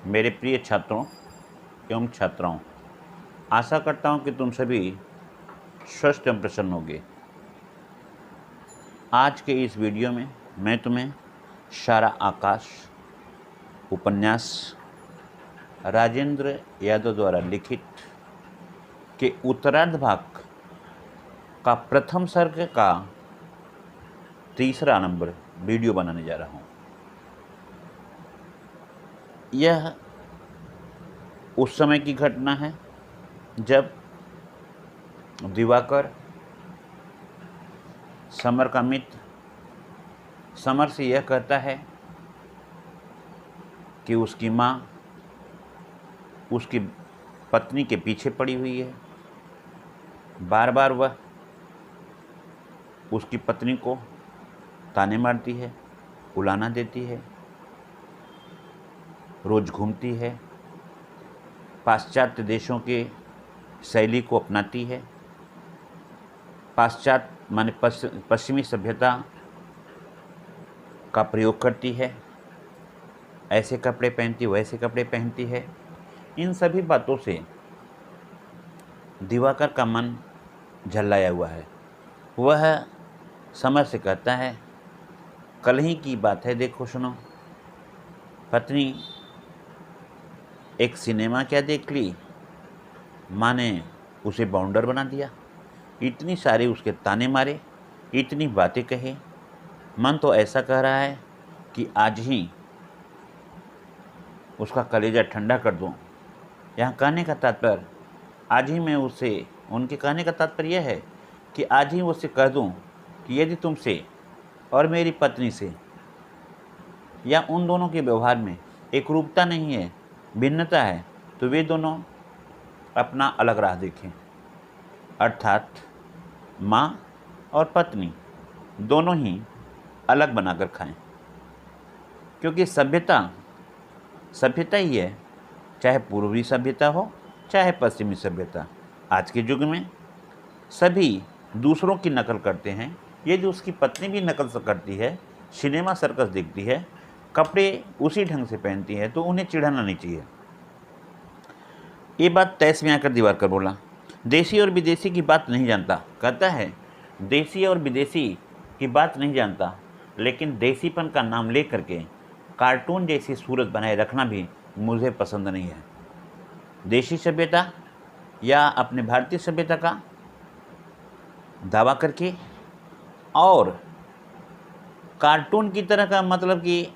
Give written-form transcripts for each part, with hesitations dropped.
मेरे प्रिय छात्रों एवं छात्राओं, आशा करता हूं कि तुम सभी स्वस्थ एवं प्रसन्न होगे। आज के इस वीडियो में मैं तुम्हें सारा आकाश उपन्यास राजेंद्र यादव द्वारा लिखित के उत्तरार्ध भाग का प्रथम सर्ग का तीसरा नंबर वीडियो बनाने जा रहा हूं। यह उस समय की घटना है जब दिवाकर समर का मित्र समर से यह कहता है कि उसकी माँ उसकी पत्नी के पीछे पड़ी हुई है। बार बार वह उसकी पत्नी को ताने मारती है, उलाना देती है, रोज़ घूमती है, पाश्चात्य देशों के शैली को अपनाती है, पाश्चात्य माने पश्चिमी सभ्यता का प्रयोग करती है, ऐसे कपड़े पहनती, वैसे कपड़े पहनती है। इन सभी बातों से दिवाकर का मन झल्लाया हुआ है। वह समर से कहता है, कल ही की बात है, देखो सुनो, पत्नी एक सिनेमा क्या देख ली, माँ ने उसे बाउंडर बना दिया, इतनी सारे उसके ताने मारे, इतनी बातें कहे, मन तो ऐसा कह रहा है कि आज ही उसका कलेजा ठंडा कर दूं। यहाँ कहने का तात्पर्य आज ही मैं उससे, उनके कहने का तात्पर्य यह है कि आज ही उससे कह दूं कि यदि तुमसे और मेरी पत्नी से या उन दोनों के व्यवहार में एकरूपता नहीं है, भिन्नता है, तो वे दोनों अपना अलग राह देखें। अर्थात माँ और पत्नी दोनों ही अलग बनाकर खाएं, क्योंकि सभ्यता ही है, चाहे पूर्वी सभ्यता हो चाहे पश्चिमी सभ्यता। आज के युग में सभी दूसरों की नकल करते हैं। यदि उसकी पत्नी भी नकल करती है, सिनेमा सर्कस देखती है, कपड़े उसी ढंग से पहनती है, तो उन्हें चिढ़ाना नहीं चाहिए। ये बात तैस में आकर दिवाकर बोला, देसी और विदेशी की बात नहीं जानता। कहता है, देसी और विदेशी की बात नहीं जानता, लेकिन देसीपन का नाम ले करके कार्टून जैसी सूरत बनाए रखना भी मुझे पसंद नहीं है। देशी सभ्यता या अपने भारतीय सभ्यता का दावा करके और कार्टून की तरह का, मतलब कि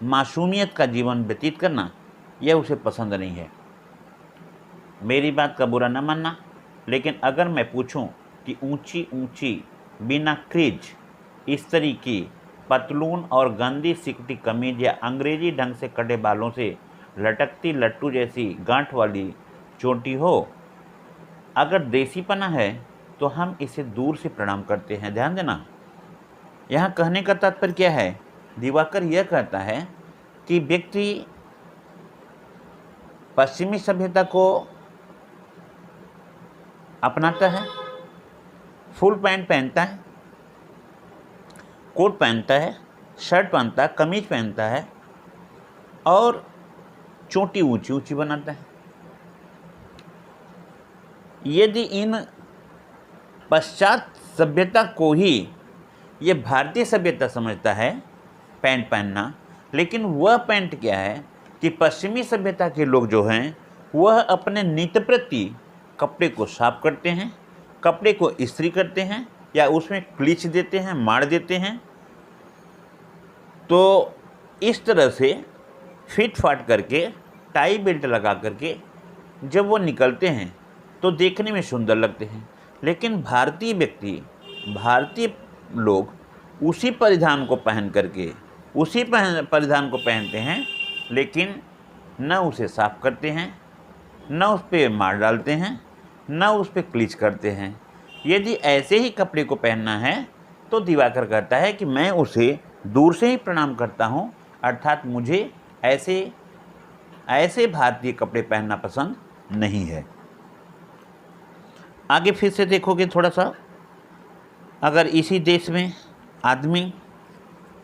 मासूमियत का जीवन व्यतीत करना, यह उसे पसंद नहीं है। मेरी बात का बुरा न मानना, लेकिन अगर मैं पूछूं कि ऊंची ऊंची बिना क्रीज इस्त्री की पतलून और गंदी सिकुटी कमीज या अंग्रेजी ढंग से कटे बालों से लटकती लट्टू जैसी गांठ वाली चोटी हो, अगर देसीपना है तो हम इसे दूर से प्रणाम करते हैं। ध्यान देना, यहाँ कहने का तात्पर्य क्या है। दिवाकर यह कहता है कि व्यक्ति पश्चिमी सभ्यता को अपनाता है, फुल पैंट पहनता है, कोट पहनता है, शर्ट पहनता है, कमीज पहनता है और चोटी ऊंची ऊंची बनाता है। यदि इन पश्चात सभ्यता को ही ये भारतीय सभ्यता समझता है पैंट पहनना, लेकिन वह पैंट क्या है कि पश्चिमी सभ्यता के लोग जो हैं वह अपने नित्य प्रति कपड़े को साफ करते हैं, कपड़े को इस्त्री करते हैं या उसमें क्लीच देते हैं, मार देते हैं। तो इस तरह से फिट फाट करके, टाई बेल्ट लगा करके जब वो निकलते हैं तो देखने में सुंदर लगते हैं। लेकिन भारतीय लोग उसी परिधान को पहन करके परिधान को पहनते हैं, लेकिन न उसे साफ करते हैं, न उस पर मार डालते हैं, न उस पर क्लीच करते हैं। यदि ऐसे ही कपड़े को पहनना है तो दिवाकर कहता है कि मैं उसे दूर से ही प्रणाम करता हूँ। अर्थात मुझे ऐसे भारतीय कपड़े पहनना पसंद नहीं है। आगे फिर से देखोगे थोड़ा सा, अगर इसी देश में आदमी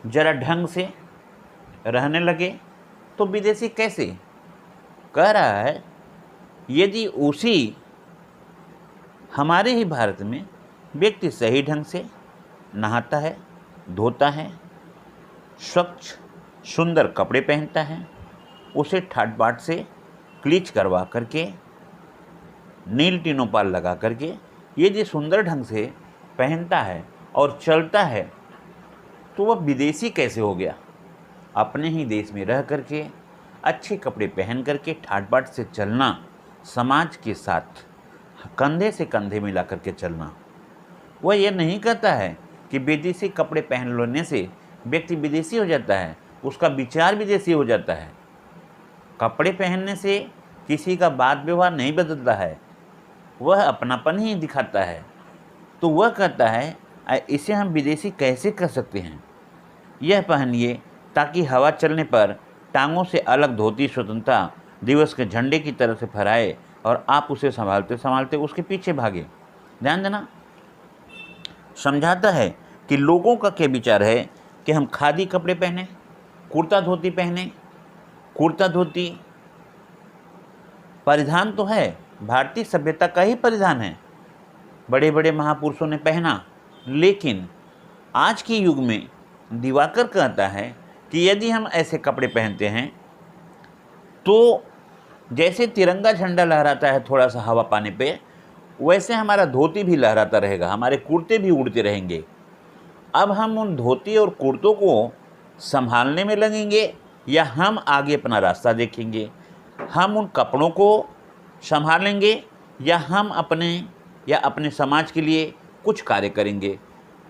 जरा ढंग से रहने लगे तो विदेशी कैसे कह रहा है यदि उसी हमारे ही भारत में व्यक्ति सही ढंग से नहाता है, धोता है, स्वच्छ सुंदर कपड़े पहनता है, उसे ठाट बाट से क्लीच करवा करके, नील टिनोपाल लगा करके यदि सुंदर ढंग से पहनता है और चलता है, तो वह विदेशी कैसे हो गया? अपने ही देश में रह करके अच्छे कपड़े पहन करके ठाट बाट से चलना, समाज के साथ कंधे से कंधे मिला करके चलना। वह यह नहीं कहता है कि विदेशी कपड़े पहन लेने से व्यक्ति विदेशी हो जाता है, उसका विचार विदेशी हो जाता है। कपड़े पहनने से किसी का बात व्यवहार नहीं बदलता है, वह अपनापन ही दिखाता है। तो वह कहता है इसे हम विदेशी कैसे कर सकते हैं? यह पहनिए ताकि हवा चलने पर टांगों से अलग धोती स्वतंत्रता दिवस के झंडे की तरह से फहराए और आप उसे संभालते संभालते उसके पीछे भागे। ध्यान देना, समझाता है कि लोगों का क्या विचार है कि हम खादी कपड़े पहने, कुर्ता धोती पहने। कुर्ता धोती परिधान तो है, भारतीय सभ्यता का ही परिधान है, बड़े बड़े महापुरुषों ने पहना। लेकिन आज के युग में दिवाकर कहता है कि यदि हम ऐसे कपड़े पहनते हैं तो जैसे तिरंगा झंडा लहराता है थोड़ा सा हवा पाने पे, वैसे हमारा धोती भी लहराता रहेगा, हमारे कुर्ते भी उड़ते रहेंगे। अब हम उन धोती और कुर्तों को संभालने में लगेंगे या हम आगे अपना रास्ता देखेंगे? हम उन कपड़ों को संभालेंगे या हम अपने समाज के लिए कुछ कार्य करेंगे?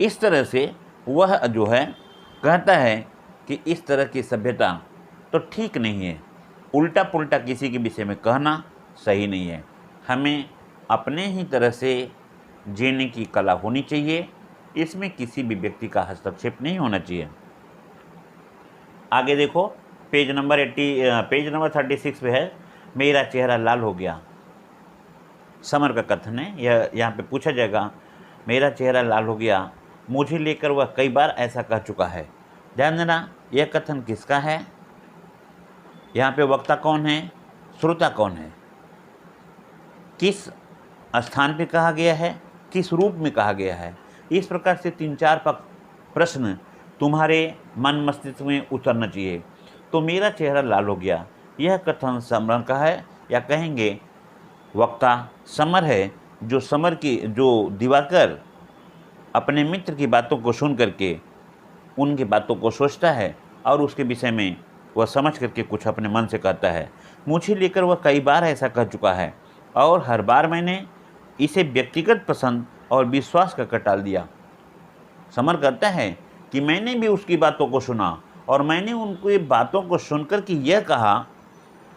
इस तरह से वह जो है कहता है कि इस तरह की सभ्यता तो ठीक नहीं है, उल्टा पुल्टा किसी के विषय में कहना सही नहीं है। हमें अपने ही तरह से जीने की कला होनी चाहिए, इसमें किसी भी व्यक्ति का हस्तक्षेप नहीं होना चाहिए। आगे देखो, पेज नंबर 36 पे है, मेरा चेहरा लाल हो गया। समर का कथन है, यह यहाँ पे पूछा जाएगा, मेरा चेहरा लाल हो गया, मुझे लेकर वह कई बार ऐसा कह चुका है। ध्यान देना, यह कथन किसका है? यहाँ पे वक्ता कौन है, श्रोता कौन है, किस स्थान पे कहा गया है, किस रूप में कहा गया है? इस प्रकार से 3-4 प्रश्न तुम्हारे मन मस्तिष्क में उतरना चाहिए। तो मेरा चेहरा लाल हो गया, यह कथन समर का है या कहेंगे वक्ता समर है, जो दिवाकर अपने मित्र की बातों को सुन करके उनकी बातों को सोचता है और उसके विषय में वह समझ करके कुछ अपने मन से कहता है। मुझे लेकर वह कई बार ऐसा कह चुका है और हर बार मैंने इसे व्यक्तिगत पसंद और विश्वास का टाल दिया। समर कहता है कि मैंने भी उसकी बातों को सुना और मैंने उनकी बातों को सुनकर कि यह कहा,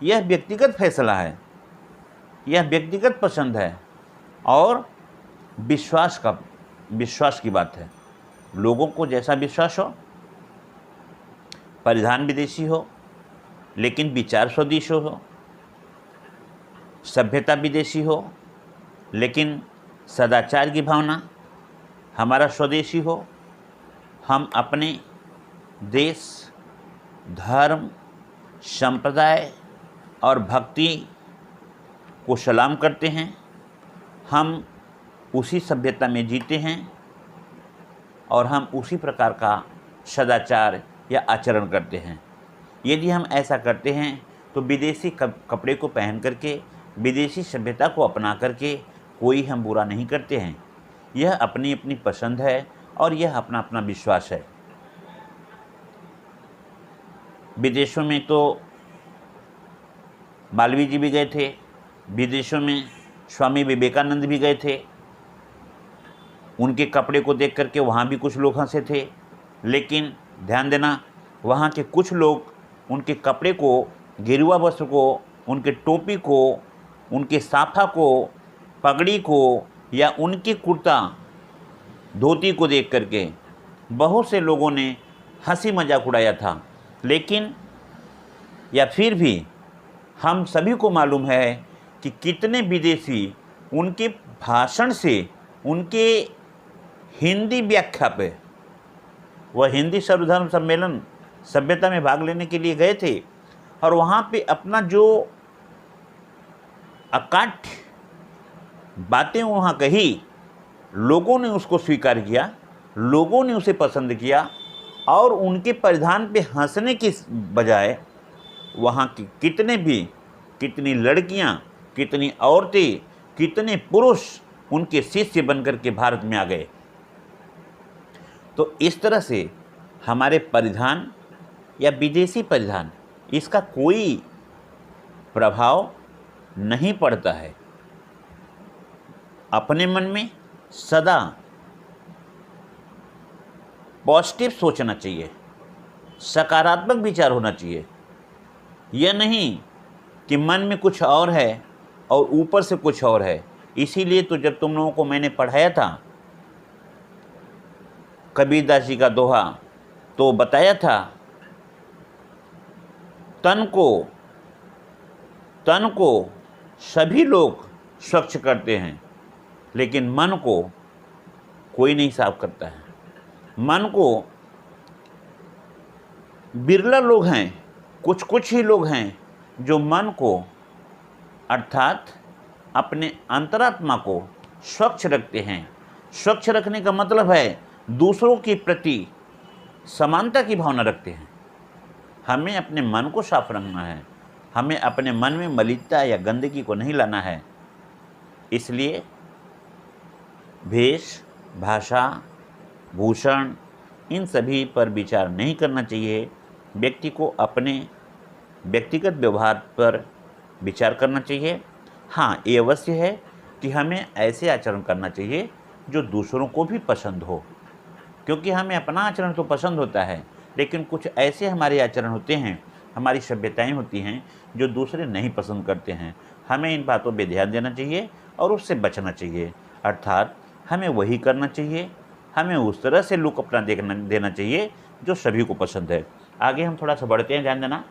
यह व्यक्तिगत फैसला है, यह व्यक्तिगत पसंद है और विश्वास की बात है। लोगों को जैसा विश्वास हो, परिधान विदेशी हो लेकिन विचार स्वदेशी हो, सभ्यता विदेशी हो लेकिन सदाचार की भावना हमारा स्वदेशी हो, हम अपने देश, धर्म, संप्रदाय और भक्ति को सलाम करते हैं, हम उसी सभ्यता में जीते हैं और हम उसी प्रकार का सदाचार या आचरण करते हैं। यदि हम ऐसा करते हैं तो विदेशी कपड़े को पहन करके, विदेशी सभ्यता को अपना करके कोई हम बुरा नहीं करते हैं। यह अपनी अपनी पसंद है और यह अपना अपना विश्वास है। विदेशों में तो मालवीय जी भी गए थे, विदेशों में स्वामी विवेकानंद भी गए थे, उनके कपड़े को देख करके वहाँ भी कुछ लोग हंसे थे। लेकिन ध्यान देना, वहाँ के कुछ लोग उनके कपड़े को, गेरुआ वस्त्र को, उनके टोपी को, उनके साफा को, पगड़ी को या उनके कुर्ता धोती को देख करके बहुत से लोगों ने हंसी मजाक उड़ाया था। लेकिन या फिर भी हम सभी को मालूम है कि कितने विदेशी उनके भाषण से, उनके हिंदी व्याख्या पे, वह हिंदी सर्वधर्म सम्मेलन सभ्यता में भाग लेने के लिए गए थे और वहाँ पे अपना जो अकाट्य बातें वहाँ कही, लोगों ने उसको स्वीकार किया, लोगों ने उसे पसंद किया, और उनके परिधान पे हंसने की बजाय वहाँ की कितनी लड़कियाँ, कितनी औरतें, कितने पुरुष उनके शिष्य बनकर के भारत में आ गए। तो इस तरह से हमारे परिधान या विदेशी परिधान, इसका कोई प्रभाव नहीं पड़ता है। अपने मन में सदा पॉजिटिव सोचना चाहिए, सकारात्मक विचार होना चाहिए। यह नहीं कि मन में कुछ और है और ऊपर से कुछ और है। इसीलिए तो जब तुम लोगों को मैंने पढ़ाया था कबीरदास जी का दोहा, तो बताया था तन को सभी लोग स्वच्छ करते हैं, लेकिन मन को कोई नहीं साफ करता है। मन को बिरला लोग हैं, कुछ ही लोग हैं जो मन को अर्थात अपने अंतरात्मा को स्वच्छ रखते हैं। स्वच्छ रखने का मतलब है दूसरों के प्रति समानता की भावना रखते हैं। हमें अपने मन को साफ रखना है, हमें अपने मन में मलिनता या गंदगी को नहीं लाना है। इसलिए वेश, भाषा, भूषण, इन सभी पर विचार नहीं करना चाहिए। व्यक्ति को अपने व्यक्तिगत व्यवहार पर विचार करना चाहिए। हाँ, ये अवश्य है कि हमें ऐसे आचरण करना चाहिए जो दूसरों को भी पसंद हो, क्योंकि हमें अपना आचरण तो पसंद होता है, लेकिन कुछ ऐसे हमारे आचरण होते हैं, हमारी सभ्यताएं होती हैं जो दूसरे नहीं पसंद करते हैं। हमें इन बातों पर ध्यान देना चाहिए और उससे बचना चाहिए। अर्थात हमें वही करना चाहिए, हमें उस तरह से लुक अपना देना चाहिए जो सभी को पसंद है। आगे हम थोड़ा सा बढ़ते हैं, ध्यान देना।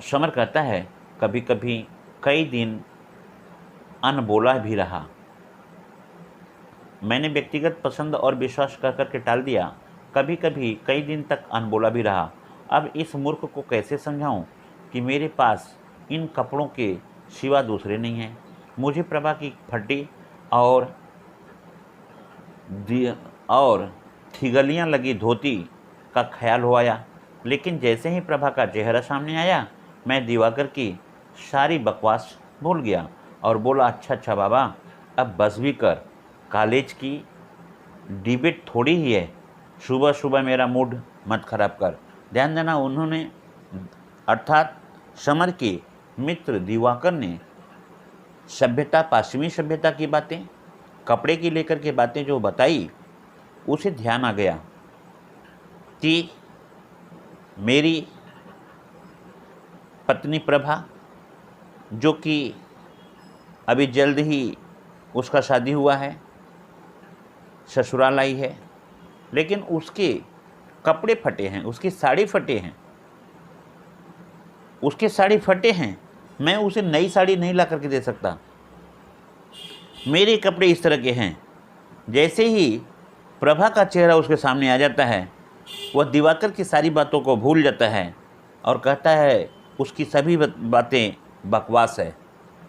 समर कहता है, कभी कभी कई दिन अनबोला भी रहा। मैंने व्यक्तिगत पसंद और विश्वास कर करके टाल दिया। कभी कभी कई दिन तक अनबोला भी रहा। अब इस मूर्ख को कैसे समझाऊं कि मेरे पास इन कपड़ों के सिवा दूसरे नहीं हैं। मुझे प्रभा की फटी और थिगलियाँ लगी धोती का ख्याल हो आया, लेकिन जैसे ही प्रभा का चेहरा सामने आया, मैं दिवाकर की सारी बकवास भूल गया और बोला, अच्छा बाबा, अब बस भी कर, कॉलेज की डिबेट थोड़ी ही है, सुबह सुबह मेरा मूड मत खराब कर। ध्यान देना, उन्होंने अर्थात समर के मित्र दिवाकर ने सभ्यता, पश्चिमी सभ्यता की बातें, कपड़े की लेकर के बातें जो बताई, उसे ध्यान आ गया कि मेरी पत्नी प्रभा, जो कि अभी जल्द ही उसका शादी हुआ है, ससुराल आई है, लेकिन उसके कपड़े फटे हैं, उसकी साड़ी फटे हैं। मैं उसे नई साड़ी नहीं ला करके दे सकता। मेरे कपड़े इस तरह के हैं। जैसे ही प्रभा का चेहरा उसके सामने आ जाता है, वह दिवाकर की सारी बातों को भूल जाता है और कहता है उसकी सभी बातें बकवास है,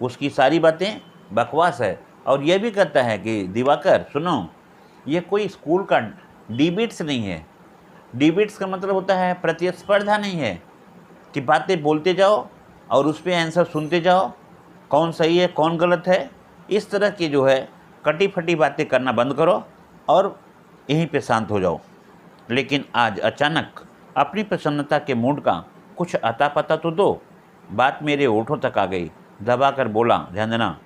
उसकी सारी बातें बकवास है। और यह भी कहता है कि दिवाकर सुनो, यह कोई स्कूल का डिबेट्स नहीं है। डिबेट्स का मतलब होता है प्रतिस्पर्धा नहीं है कि बातें बोलते जाओ और उस पर आंसर सुनते जाओ, कौन सही है कौन गलत है। इस तरह की जो है कटी फटी बातें करना बंद करो और यहीं पे शांत हो जाओ। लेकिन आज अचानक अपनी प्रसन्नता के मूड का कुछ अता पता तो दो। बात मेरे ओठों तक आ गई। दबा कर बोला, ध्यान देना,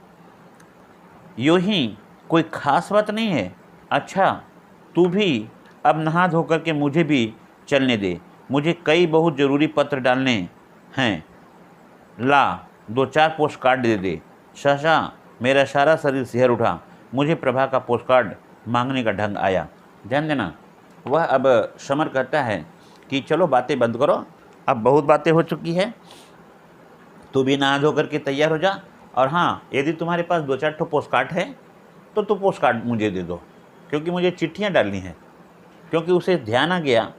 यूँ ही कोई ख़ास बात नहीं है। अच्छा, तू भी अब नहा धो कर के मुझे भी चलने दे, मुझे कई बहुत ज़रूरी पत्र डालने हैं। ला 2-4 पोस्ट कार्ड दे दे। सहसा मेरा सारा शरीर सिहर उठा। मुझे प्रभा का पोस्ट कार्ड मांगने का ढंग आया। ध्यान देना, वह अब समर कहता है कि चलो बातें बंद करो, अब बहुत बातें हो चुकी है, तू भी नहा धो करके तैयार हो जा। और हाँ, यदि तुम्हारे पास 2-4 ठो पोस्ट कार्ड है तो तू पोस्ट कार्ड मुझे दे दो, क्योंकि मुझे चिट्ठियाँ डालनी हैं। क्योंकि उसे ध्यान आ गया,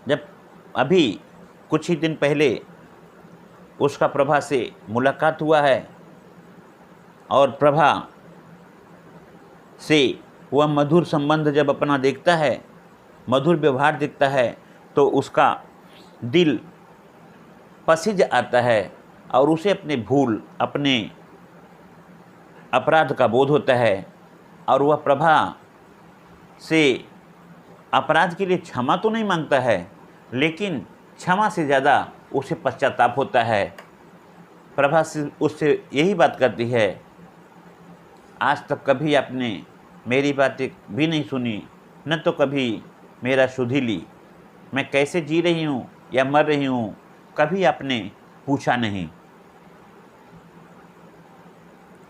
जब अभी कुछ ही दिन पहले उसका प्रभा से मुलाकात हुआ है और प्रभा से वह मधुर संबंध जब अपना देखता है, मधुर व्यवहार देखता है, तो उसका दिल पसीज आता है और उसे अपने भूल, अपने अपराध का बोध होता है और वह प्रभा से अपराध के लिए क्षमा तो नहीं मांगता है, लेकिन क्षमा से ज़्यादा उसे पश्चाताप होता है। प्रभा से उससे यही बात करती है, आज तक कभी आपने मेरी बातें भी नहीं सुनी, न तो कभी मेरा सुधि ली। मैं कैसे जी रही हूँ या मर रही हूँ, कभी आपने पूछा नहीं।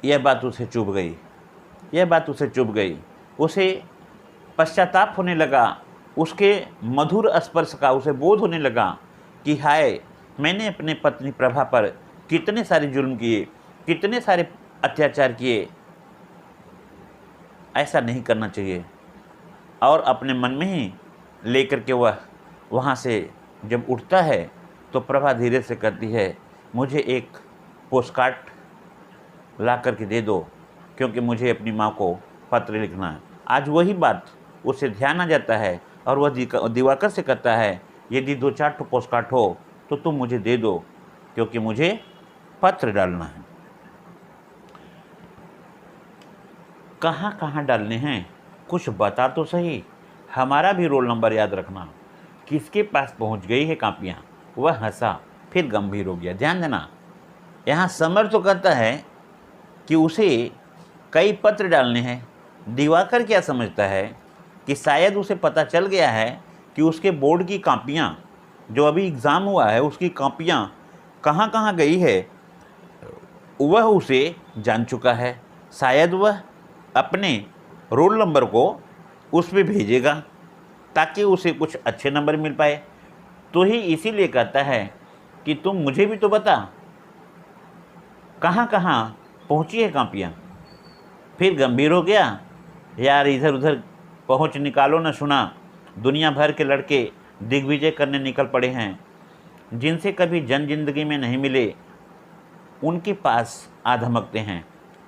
यह बात उसे चुभ गई, यह बात उसे चुभ गई। उसे पश्चाताप होने लगा, उसके मधुर स्पर्श का उसे बोध होने लगा कि हाय, मैंने अपने पत्नी प्रभा पर कितने सारे जुल्म किए, कितने सारे अत्याचार किए, ऐसा नहीं करना चाहिए। और अपने मन में ही लेकर के वह वहाँ से जब उठता है तो प्रभा धीरे से कहती है, मुझे एक पोस्टकार्ड ला करके दे दो, क्योंकि मुझे अपनी माँ को पत्र लिखना है। आज वही बात उसे ध्यान आ जाता है और वह दिवाकर से कहता है, यदि 2-4 पोस्टकार्ड हो तो तुम मुझे दे दो, क्योंकि मुझे पत्र डालना है। कहाँ कहाँ डालने हैं, कुछ बता तो सही, हमारा भी रोल नंबर याद रखना। किसके पास पहुँच गई है कापियाँ? वह हंसा, फिर गंभीर हो गया। ध्यान देना, यहाँ समर तो कहता है कि उसे कई पत्र डालने हैं। दिवाकर क्या समझता है कि शायद उसे पता चल गया है कि उसके बोर्ड की कापियाँ, जो अभी एग्ज़ाम हुआ है उसकी कापियाँ कहाँ कहाँ गई है, वह उसे जान चुका है। शायद वह अपने रोल नंबर को उस पर भेजेगा ताकि उसे कुछ अच्छे नंबर मिल पाए। तो ही इसीलिए कहता है कि तुम मुझे भी तो बता, कहाँ कहाँ पहुँची है कापियाँ। फिर गंभीर हो गया, यार इधर उधर पहुँच निकालो न सुना, दुनिया भर के लड़के दिग्विजय करने निकल पड़े हैं, जिनसे कभी जन जिंदगी में नहीं मिले, उनके पास आ धमकते हैं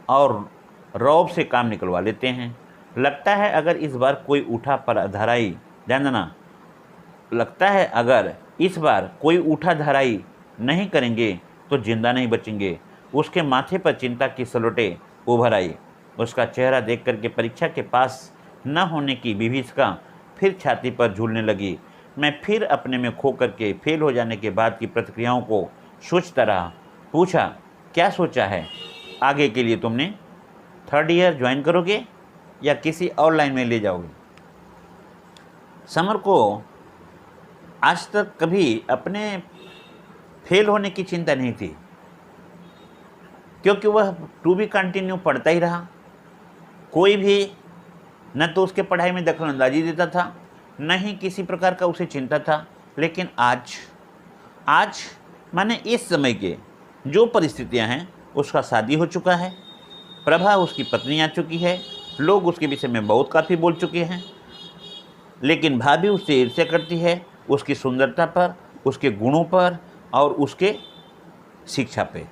और रौब से काम निकलवा लेते हैं। लगता है अगर इस बार कोई उठा पर धराई, ध्यान देना, लगता है अगर इस बार कोई उठा धराई नहीं करेंगे तो जिंदा नहीं बचेंगे। उसके माथे पर चिंता की सलोटे उभर आई। उसका चेहरा देख करके परीक्षा के पास न होने की विभीषिका फिर छाती पर झूलने लगी। मैं फिर अपने में खो करके फेल हो जाने के बाद की प्रतिक्रियाओं को सोचता रहा। पूछा, क्या सोचा है आगे के लिए? तुमने 3rd ईयर ज्वाइन करोगे या किसी और लाइन में ले जाओगे? समर को आज तक कभी अपने फेल होने की चिंता नहीं थी, क्योंकि वह टू बी कंटिन्यू पढ़ता ही रहा। कोई भी न तो उसके पढ़ाई में दखलंदाजी देता था, न ही किसी प्रकार का उसे चिंता था। लेकिन आज माने इस समय के जो परिस्थितियां हैं, उसका शादी हो चुका है, प्रभा उसकी पत्नी आ चुकी है, लोग उसके विषय में बहुत काफ़ी बोल चुके हैं, लेकिन भाभी उससे ईर्ष्या करती है, उसकी सुंदरता पर, उसके गुणों पर और उसके शिक्षा पे।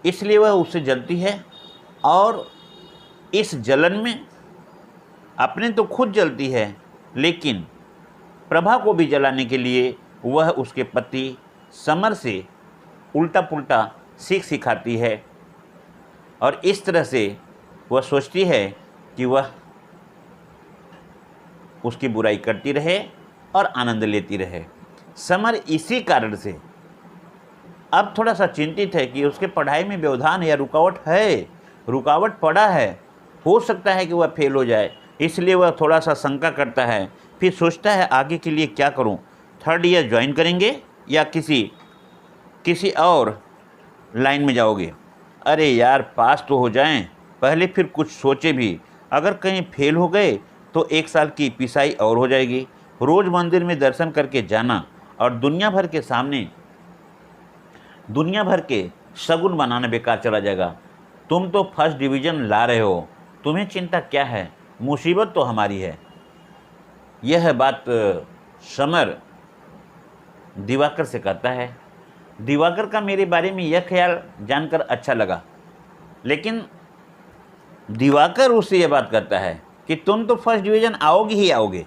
इसलिए वह उससे जलती है और इस जलन में अपने तो खुद जलती है, लेकिन प्रभा को भी जलाने के लिए वह उसके पति समर से उल्टा पुल्टा सीख सिखाती है और इस तरह से वह सोचती है कि वह उसकी बुराई करती रहे और आनंद लेती रहे। समर इसी कारण से अब थोड़ा सा चिंतित है कि उसके पढ़ाई में व्यवधान या रुकावट पड़ा है, हो सकता है कि वह फेल हो जाए। इसलिए वह थोड़ा सा शंका करता है, फिर सोचता है आगे के लिए क्या करूं, 3rd ईयर ज्वाइन करेंगे या किसी और लाइन में जाओगे? अरे यार, पास तो हो जाएं पहले, फिर कुछ सोचे भी। अगर कहीं फेल हो गए तो 1 साल की पिसाई और हो जाएगी। रोज़ मंदिर में दर्शन करके जाना और दुनिया भर के सामने दुनिया भर के शगुन बनाना बेकार चला जाएगा। तुम तो 1st डिवीज़न ला रहे हो, तुम्हें चिंता क्या है, मुसीबत तो हमारी है। यह बात समर दिवाकर से कहता है। दिवाकर का मेरे बारे में यह ख्याल जानकर अच्छा लगा, लेकिन दिवाकर उससे यह बात करता है कि तुम तो फर्स्ट डिवीज़न आओगे ही आओगे।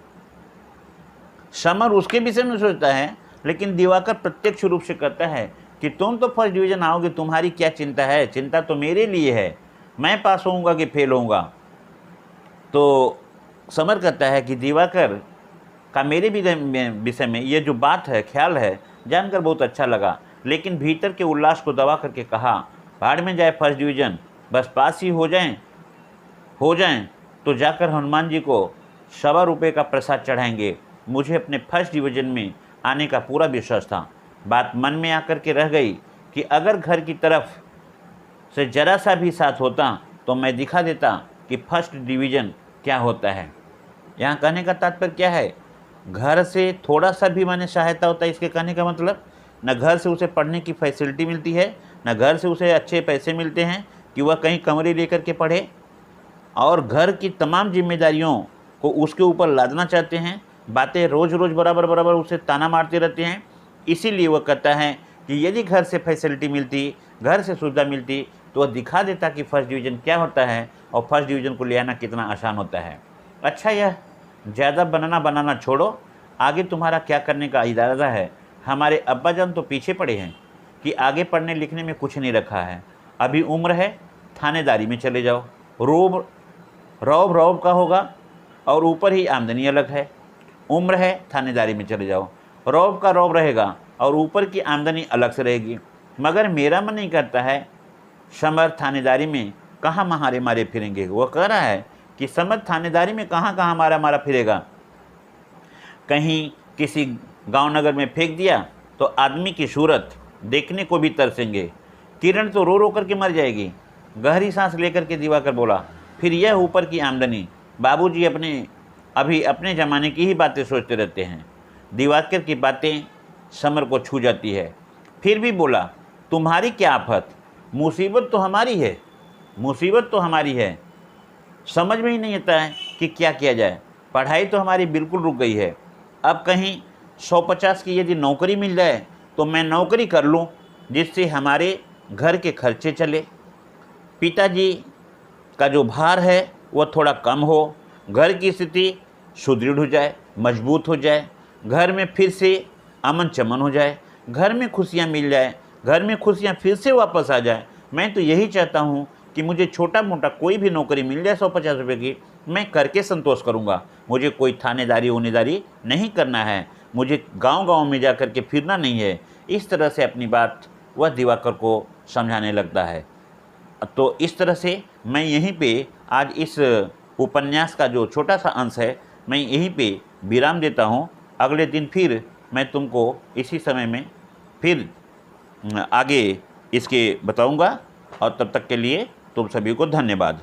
समर उसके विषय में सोचता है, लेकिन दिवाकर प्रत्यक्ष रूप से कहता है कि तुम तो फर्स्ट डिवीज़न आओगे, तुम्हारी क्या चिंता है, चिंता तो मेरे लिए है, मैं पास होऊंगा कि फेल होऊंगा। तो समर कहता है कि दिवाकर का मेरे विषय में ये जो बात है, ख्याल है, जानकर बहुत अच्छा लगा, लेकिन भीतर के उल्लास को दबा करके कहा, भाड़ में जाए फर्स्ट डिवीज़न, बस पास ही हो जाएं तो जाकर हनुमान जी को ₹125 का प्रसाद चढ़ाएंगे। मुझे अपने फर्स्ट डिवीज़न में आने का पूरा विश्वास था। बात मन में आकर के रह गई कि अगर घर की तरफ से जरा सा भी साथ होता तो मैं दिखा देता कि फर्स्ट डिवीज़न क्या होता है। यहाँ कहने का तात्पर्य क्या है? घर से थोड़ा सा भी माने सहायता होता है, इसके कहने का मतलब न घर से उसे पढ़ने की फैसिलिटी मिलती है, न घर से उसे अच्छे पैसे मिलते हैं कि वह कहीं कमरे लेकर के पढ़े, और घर की तमाम जिम्मेदारियों को उसके ऊपर लादना चाहते हैं। बातें रोज़ रोज़ बराबर उसे ताना मारते रहते हैं। इसीलिए वह कहता है कि यदि घर से फैसिलिटी मिलती, घर से सुविधा मिलती, तो वह दिखा देता कि फर्स्ट डिवीज़न क्या होता है और फर्स्ट डिवीज़न को ले आना कितना आसान होता है। अच्छा, यह ज़्यादा बनाना छोड़ो, आगे तुम्हारा क्या करने का इरादा है? हमारे अब्बाजान तो पीछे पड़े हैं कि आगे पढ़ने लिखने में कुछ नहीं रखा है, अभी उम्र है, थानेदारी में चले जाओ, रौब का होगा और ऊपर ही आमदनी अलग है। उम्र है, थानेदारी में चले जाओ, रौब का रौब रहेगा और ऊपर की आमदनी अलग से रहेगी। मगर मेरा मन नहीं करता है समर थानेदारी में कहाँ महारे मारे फिरेंगे। वो कह रहा है कि समर थानेदारी में कहाँ मारा फिरेगा। कहीं किसी गांव नगर में फेंक दिया तो आदमी की सूरत देखने को भी तरसेंगे। किरण तो रो रो करके मर जाएगी। गहरी सांस लेकर के दिवाकर बोला, फिर यह ऊपर की आमदनी, बाबूजी अभी अपने ज़माने की ही बातें सोचते रहते हैं। दिवाकर की बातें समर को छू जाती है। फिर भी बोला, तुम्हारी क्या आफत, मुसीबत तो हमारी है, समझ में ही नहीं आता है कि क्या किया जाए। पढ़ाई तो हमारी बिल्कुल रुक गई है। अब कहीं 150 की यदि नौकरी मिल जाए तो मैं नौकरी कर लूं, जिससे हमारे घर के खर्चे चले, पिताजी का जो भार है वह थोड़ा कम हो, घर की स्थिति सुदृढ़ हो जाए, मजबूत हो जाए, घर में फिर से अमन चमन हो जाए, घर में खुशियाँ मिल जाए, घर में खुशियाँ फिर से वापस आ जाए। मैं तो यही चाहता हूँ कि मुझे छोटा मोटा कोई भी नौकरी मिल जाए 150 रुपये की, मैं करके संतोष करूँगा। मुझे कोई थानेदारी उनेदारी नहीं करना है, मुझे गांव में जा कर के फिरना नहीं है। इस तरह से अपनी बात वह दिवाकर को समझाने लगता है। तो इस तरह से मैं यहीं पे आज इस उपन्यास का जो छोटा सा अंश है, मैं यहीं पे विराम देता हूँ। अगले दिन फिर मैं तुमको इसी समय में फिर आगे इसके बताऊँगा, और तब तक के लिए तुम सभी को धन्यवाद।